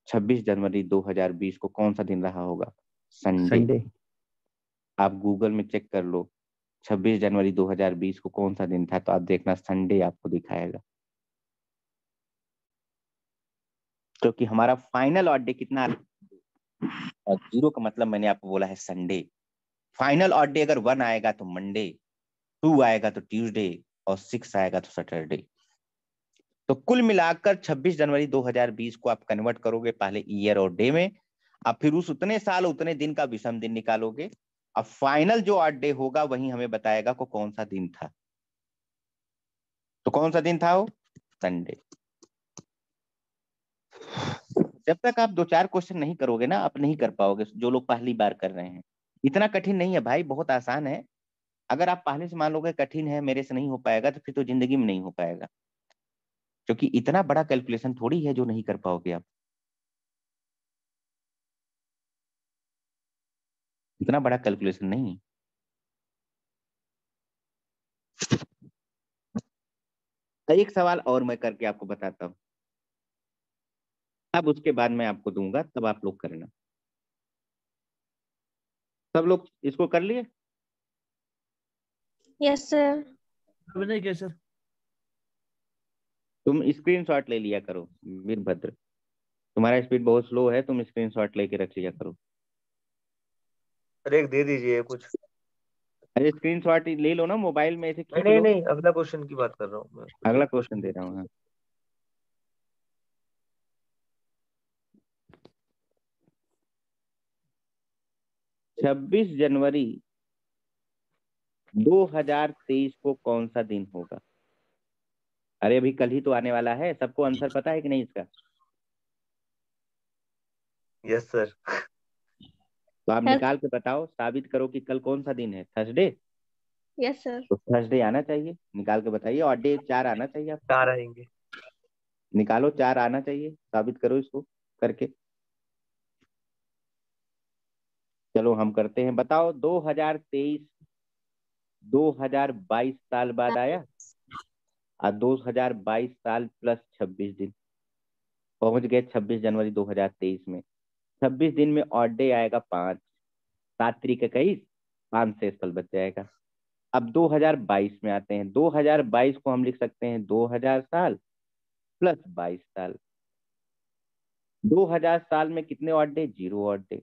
26 जनवरी 2020 को कौन सा दिन रहा होगा? संडे। संडे। आप गूगल में चेक कर लो 26 जनवरी 2020 को कौन सा दिन था, तो आप देखना संडे आपको दिखाएगा। क्योंकि हमारा फाइनल ऑड डे कितना, और 0 का मतलब मैंने आपको बोला है संडे। फाइनल ऑड डे अगर 1 आएगा तो मंडे, 2 आएगा तो ट्यूसडे, और 6 आएगा तो सैटरडे। तो कुल मिलाकर 26 जनवरी 2020 को आप कन्वर्ट करोगे पहले ईयर और डे में, अब फिर उस उतने साल उतने दिन का विषम दिन निकालोगे। अब फाइनल जो ऑड डे होगा वही हमें बताएगा को कौन सा दिन था। तो कौन सा दिन था वो? संडे। जब तक आप 2-4 क्वेश्चन नहीं करोगे ना, आप नहीं कर पाओगे। जो लोग पहली बार कर रहे हैं, इतना कठिन नहीं है भाई, बहुत आसान है। अगर आप पहले से मान लोगे कठिन है, मेरे से नहीं हो पाएगा, तो फिर तो जिंदगी में नहीं हो पाएगा। क्योंकि इतना बड़ा कैलकुलेशन थोड़ी है जो नहीं कर पाओगे आप। इतना बड़ा कैलकुलेशन नहीं है। एक सवाल और मैं करके आपको बताता हूँ, अब उसके बाद मैं आपको दूंगा, तब आप लोग करना। सब लोग इसको कर लिए? Yes sir. अभी नहीं किया सर। तुम स्क्रीनशॉट ले लिया करो वीरभद्र, तुम्हारा स्पीड बहुत स्लो है, तुम स्क्रीनशॉट लेके रख लिया करो। अरे एक दे दीजिए कुछ। अरे स्क्रीनशॉट ले लो ना, मोबाइल में ऐसे नहीं खींच नहीं लो। नहीं, अगला क्वेश्चन की बात कर रहा हूँ मैं, कुछ अगला एक क्वेश्चन क्वेश्चन। दे रहा हूँ। हाँ। 26 जनवरी 2023 को कौन सा दिन होगा? अरे अभी कल ही तो आने वाला है, सबको आंसर पता है कि नहीं इसका? Yes sir. तो आप यस। निकाल के बताओ, साबित करो कि कल कौन सा दिन है। थर्सडे? Yes sir. तो थर्सडे आना चाहिए, निकाल के बताइए। और डे 4 आना चाहिए आपको। 4 आएंगे। निकालो, 4 आना चाहिए, साबित करो इसको करके। चलो हम करते हैं। बताओ 2023 2022 साल बाद आया, और 2022 साल प्लस 26 दिन, पहुंच गए 26 जनवरी 2023 में। 26 दिन में ऑड डे आएगा 5, 7 त्रिक 21, 5 से फल बच जाएगा। अब 2022 में आते हैं। 2022 को हम लिख सकते हैं 2000 साल प्लस 22 साल। 2000 साल में कितने ऑड डे? 0 odd day.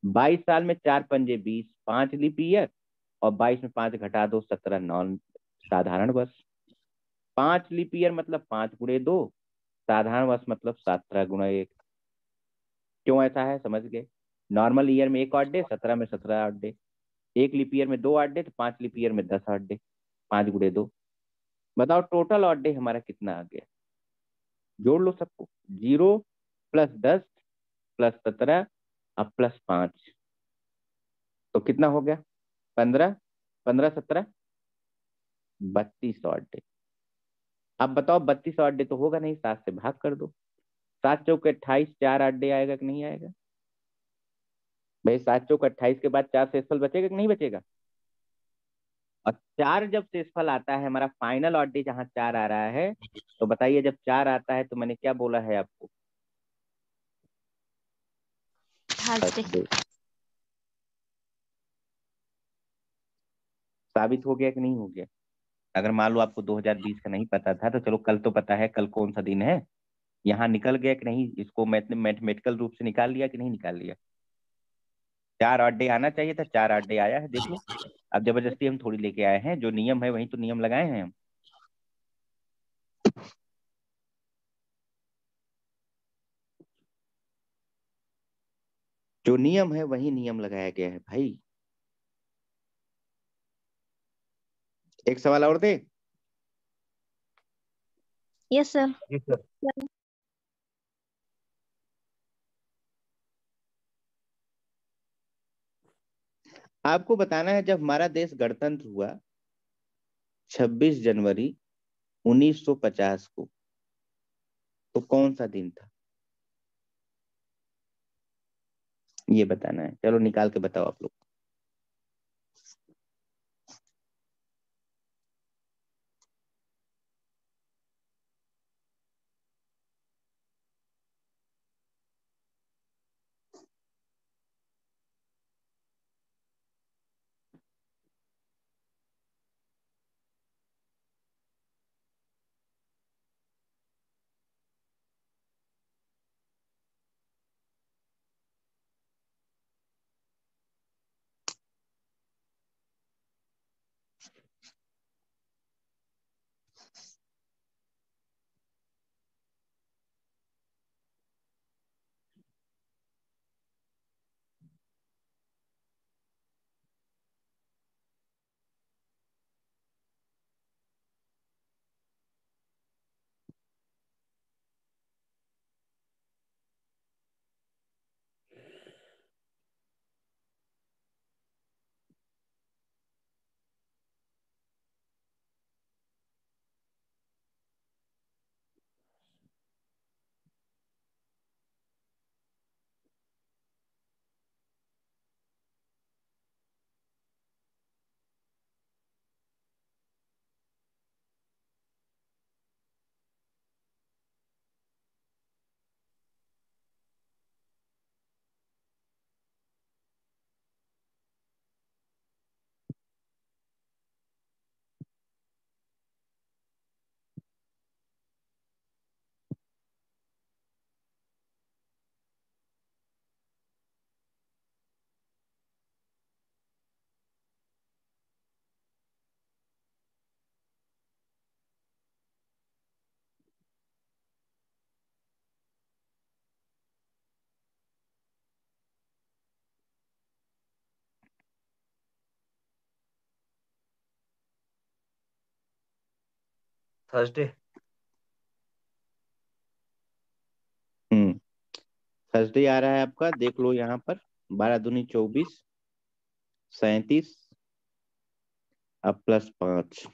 22 साल में 4 पंजे 20, 5 लीप ईयर, और 22 में 5 घटा दो 17 नॉन साधारण वर्ष। 5 लीप ईयर मतलब 5 × 2, साधारण वर्ष मतलब 17 × 1। क्यों ऐसा है समझ गए? नॉर्मल ईयर में 1 ऑड डे, 17 में 17 ऑड डे, 1 लीप ईयर में 2 ऑड डे, तो 5 लीप ईयर में 10 ऑड डे, 5 × 2। बताओ टोटल ऑड डे हमारा कितना आ गया? जोड़ लो सबको, 0 + 10 + 17 अब +5, तो कितना हो गया? 15, 15 17 32 ऑड डे। अब बताओ 32 ऑड डे तो होगा नहीं, 7 से भाग कर दो। 7 चौक 28, 4 ऑड डे आएगा कि नहीं आएगा भाई? 7 चौक 28 के बाद 4 शेषफल बचेगा कि नहीं बचेगा? और 4 जब शेषफल आता है, हमारा फाइनल ऑड डे जहां 4 आ रहा है, तो बताइए जब 4 आता है तो मैंने क्या बोला है आपको? थर्सडे। थर्सडे। साबित हो गया कि नहीं हो गया? अगर मान लो आपको 2020 का नहीं पता था, तो चलो कल तो पता है, कल कौन सा दिन है, यहाँ निकल गया कि नहीं? इसको मैथमेटिकल रूप से निकाल लिया कि नहीं निकाल लिया? 4 ऑड डे आना चाहिए था, 4 ऑड डे आया है, देख लो। अब जबरदस्ती हम थोड़ी लेके आए हैं, जो नियम है वही तो नियम लगाए हैं हम। जो नियम है वही नियम लगाया गया है भाई। एक सवाल और दे। Yes sir. जी सर। आपको बताना है जब हमारा देश गणतंत्र हुआ 26 जनवरी 1950 को, तो कौन सा दिन था? ये बताना है। चलो निकाल के बताओ आप लोग। थर्सडे। थर्सडे आ रहा है आपका, देख लो यहाँ पर। 12 दूनी 24, 37 अब +5।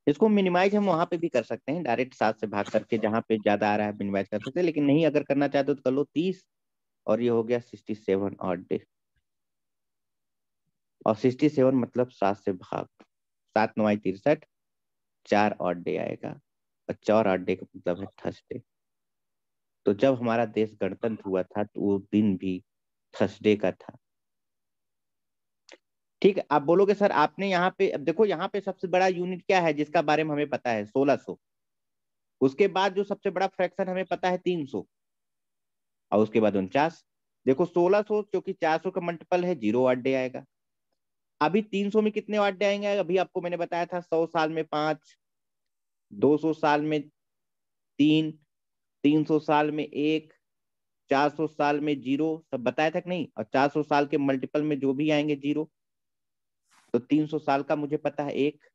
इसको मिनिमाइज हम वहां पे भी कर सकते हैं, डायरेक्ट 7 से भाग करके, जहां पे ज्यादा आ रहा है मिनिमाइज कर सकते हैं, लेकिन नहीं अगर करना चाहते हो तो कर लो 30, और ये हो गया 67 ऑड डे। और 67 मतलब 7 से भाग, 7 9 63, 4 ऑड डे आएगा, और 4 ऑड डे का मतलब है थर्सडे। तो जब हमारा देश गणतंत्र हुआ था तो वो दिन भी थर्सडे का था। ठीक है, आप बोलोगे सर आपने यहाँ पे, अब देखो यहाँ पे सबसे बड़ा यूनिट क्या है जिसका बारे में हमें पता है? 1600। उसके बाद जो सबसे बड़ा फ्रैक्शन हमें पता है 300, और उसके बाद 49। देखो 1600 क्योंकि 400 का मल्टीपल है, 0 ऑड डे आएगा। अभी 300 में कितने ऑड डे आएंगे? अभी आपको मैंने बताया था 100 साल में 5, 200 साल में 3, 300 साल में 1, 400 साल में 0, सब बताया था कि नहीं? और 400 साल के मल्टीपल में जो भी आएंगे 0। तो 300 साल का मुझे पता है 1।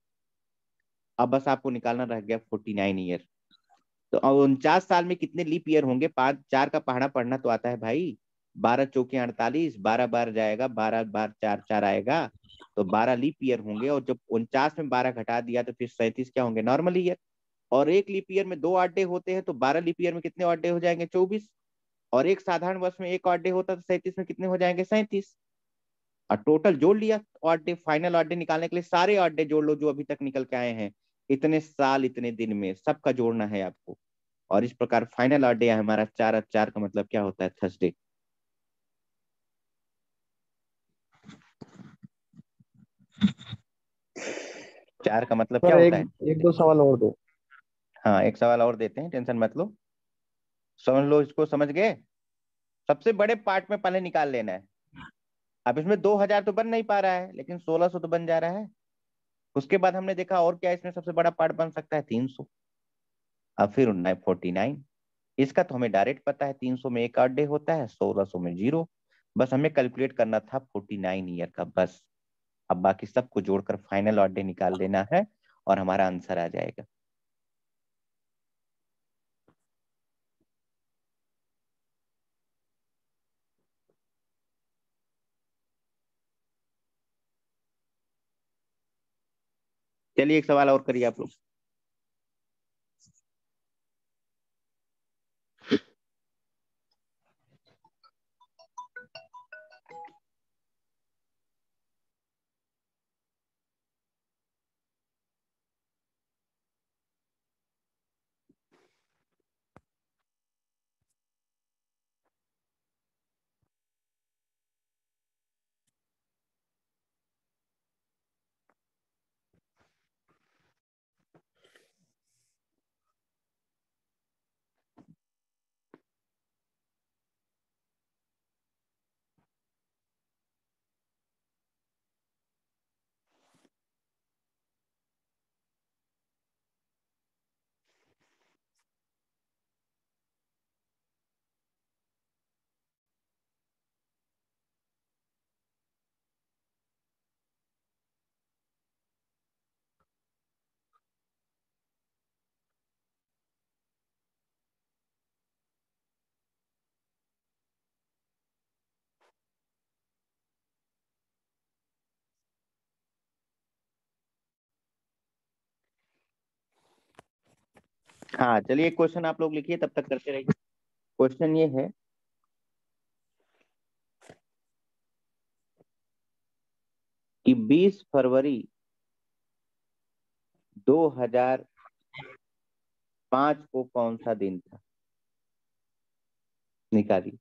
अब बस आपको निकालना रह गया 49 ईयर। तो 49 साल में कितने लीप ईयर होंगे? 5, 4 का पहाड़ा पढ़ना तो आता है भाई। 12 चौके 48, 12 बार जाएगा, 12 बार 4 4 आएगा, तो 12 लीप ईयर होंगे। और जब 49 में 12 घटा दिया तो फिर 37 क्या होंगे? Normal year. और एक लीप ईयर में 2 ऑड डे होते हैं, तो 12 लीप ईयर में कितने ऑड डे हो जाएंगे? 24। और एक साधारण वर्ष में एक ऑड डे होता है, तो 37 में कितने हो जाएंगे? 37। और टोटल जोड़ लिया odd day, final odd day निकालने के लिए सारे ऑड डे जोड़ लो जो अभी तक निकल के आए हैं, इतने साल इतने दिन में, सबका जोड़ना है आपको। और इस प्रकार फाइनल ऑड डे है हमारा 4 और 4 का मतलब क्या होता है? थर्सडे। चार का मतलब क्या सर होता एक है? एक दो सवाल और दो। हाँ, एक सवाल और देते हैं, टेंशन मत लो। समझ लो, इसको समझ गए? सबसे बड़े पार्ट में पहले निकाल लेना है। अब इसमें 2000 तो बन नहीं पा रहा है, लेकिन 1600 तो बन जा रहा है। उसके बाद हमने देखा और क्या इसमें सबसे बड़ा पार्ट बन सकता है? 300। अब फिर 49। इसका तो हमें डायरेक्ट पता है, 300 में एक ऑड डे होता है, 1600 में 0। बस हमें कैलकुलेट करना था 49 ईयर का, बस। अब बाकी सबको जोड़कर फाइनल ऑड डे निकाल लेना है और हमारा आंसर आ जाएगा। चलिए एक सवाल और करिए आप लोग। हाँ चलिए, क्वेश्चन आप लोग लिखिए, तब तक करते रहिए। क्वेश्चन ये है कि 20 फरवरी 2005 को कौन सा दिन था? निकालिए।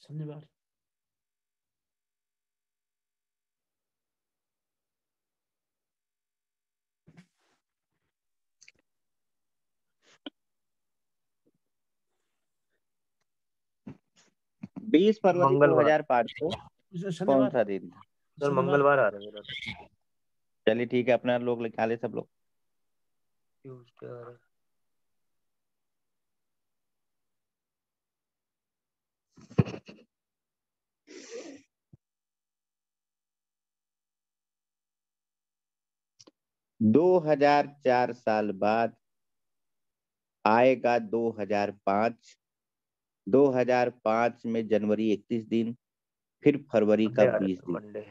शनिवार। 20 फरवरी मंगलवार। 2005 को कौन शनिवार। सा दिन था? सर शनिवार। मंगलवार आ रहा है मेरा तो। चलिए ठीक है, अपना लोग निकाले सब लोग। ट्यूसडे आ रहा है। दो 2004 साल बाद आएगा 2005। 2005 में जनवरी 31 दिन, फिर फरवरी का मंडे आ रहा 20 है, दिन। मंडे।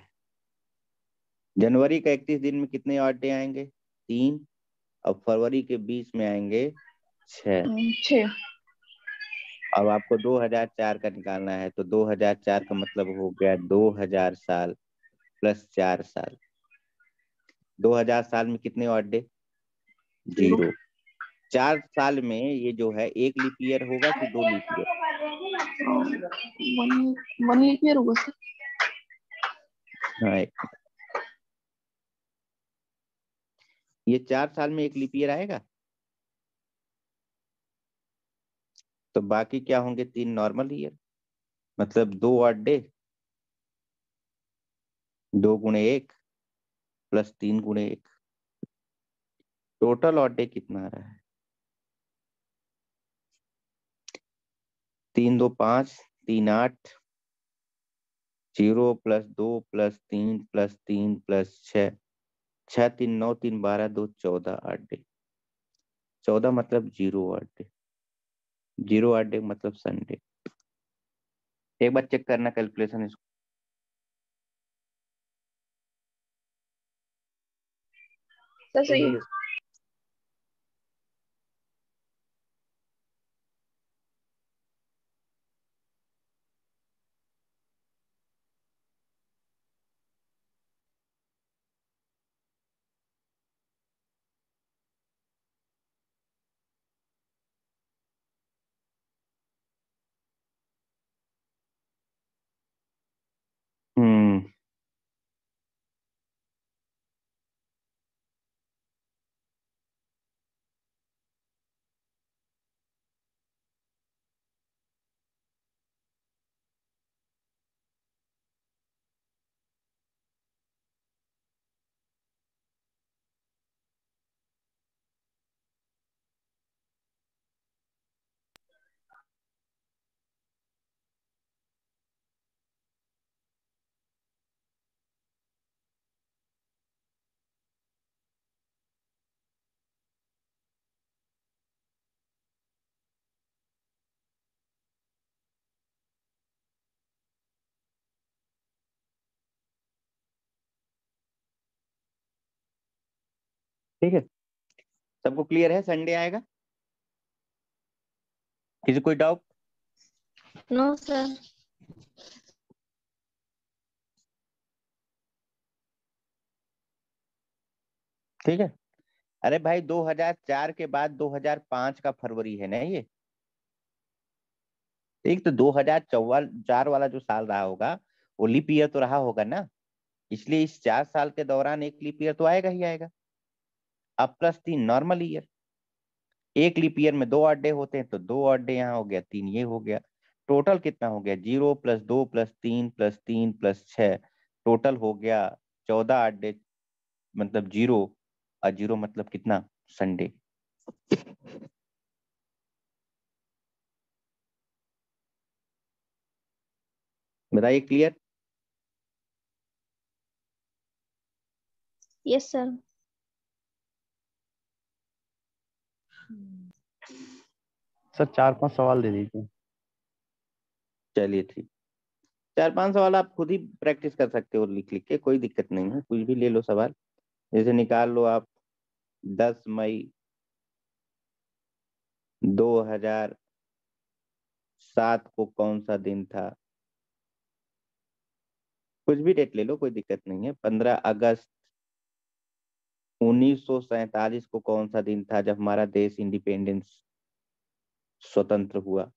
जनवरी का 31 दिन में कितने ऑड डे आएंगे? 3। और फरवरी के 20 में आएंगे 6। 6। अब आपको 2004 का निकालना है, तो 2004 का मतलब हो गया 2000 साल प्लस 4 साल। 2000 साल में कितने ऑड डे? 0। 4 साल में ये जो है एक लीप ईयर होगा कि 2 लीप ईयर? 1 लीप ईयर होगा सर। हाँ, ये 4 साल में एक लीप ईयर आएगा, तो बाकी क्या होंगे? 3 नॉर्मल ईयर, मतलब 2 ऑड डे, 2 गुणे 1 प्लस 3 गुणे 1। टोटल ऑड डे कितना आ रहा है? 3 2 5, 3 8, 0 plus 2 plus 3 plus 3 plus 6, 6 3 9, 3 12, 2 14 odd day. 14 मतलब 0 ऑड डे, 0 ऑड डे मतलब संडे। एक बार चेक करना कैलकुलेशन इसको। सर सही है। हम्म ठीक है, सबको क्लियर है? संडे आएगा? किसी कोई डाउट? No sir. ठीक है। अरे भाई 2004 के बाद 2005 का फरवरी है ना ये। एक तो 2004 वाला जो साल रहा होगा वो लीप ईयर तो रहा होगा ना, इसलिए इस 4 साल के दौरान एक लीप ईयर तो आएगा ही आएगा। अब प्लस 3 नॉर्मल ईयर। एक लीप ईयर में 2 ऑड डे होते हैं, तो 2 ऑड डे यहाँ हो गया, 3 ये हो गया। टोटल कितना हो गया? 0 plus 2 plus 3 plus 3 plus 6, total हो गया 14 ऑड डे, मतलब 0। और 0 मतलब कितना? संडे। बताइए, क्लियर? Yes sir. सर 4-5 सवाल दे दीजिए। चलिए ठीक। 4-5 सवाल आप खुद ही प्रैक्टिस कर सकते हो, लिख लिख के, कोई दिक्कत नहीं है। कुछ भी ले लो सवाल, जैसे निकाल लो आप 10 मई 2007 को कौन सा दिन था। कुछ भी डेट ले लो, कोई दिक्कत नहीं है। 15 अगस्त 1947 को कौन सा दिन था जब हमारा देश इंडिपेंडेंस स्वतंत्र हुआ।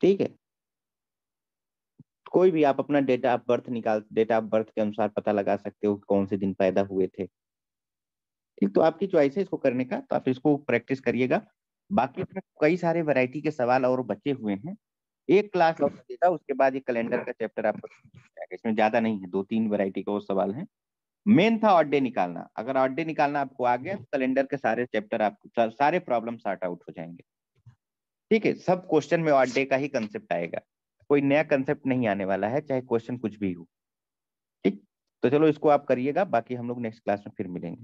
ठीक है, कोई भी आप अपना डेट ऑफ बर्थ निकाल, डेट ऑफ बर्थ के अनुसार पता लगा सकते हो कौन से दिन पैदा हुए थे। ठीक, तो आपकी चॉइस है इसको करने का, तो आप इसको प्रैक्टिस करिएगा। बाकी इसमें कई सारे वैरायटी के सवाल और बचे हुए हैं। एक क्लास और देगा, उसके बाद ये कैलेंडर का चैप्टर आपको, इसमें ज्यादा नहीं है, 2-3 वैरायटी के और सवाल हैं। मेन था ऑड डे निकालना। अगर ऑड डे निकालना आपको आ गया तो कैलेंडर के सारे चैप्टर आपको सारे प्रॉब्लम सॉर्ट आउट हो जाएंगे। ठीक है, सब क्वेश्चन में ऑड डे का ही कंसेप्ट आएगा, कोई नया कंसेप्ट नहीं आने वाला है, चाहे क्वेश्चन कुछ भी हो। ठीक, तो चलो इसको आप करिएगा, बाकी हम लोग नेक्स्ट क्लास में फिर मिलेंगे।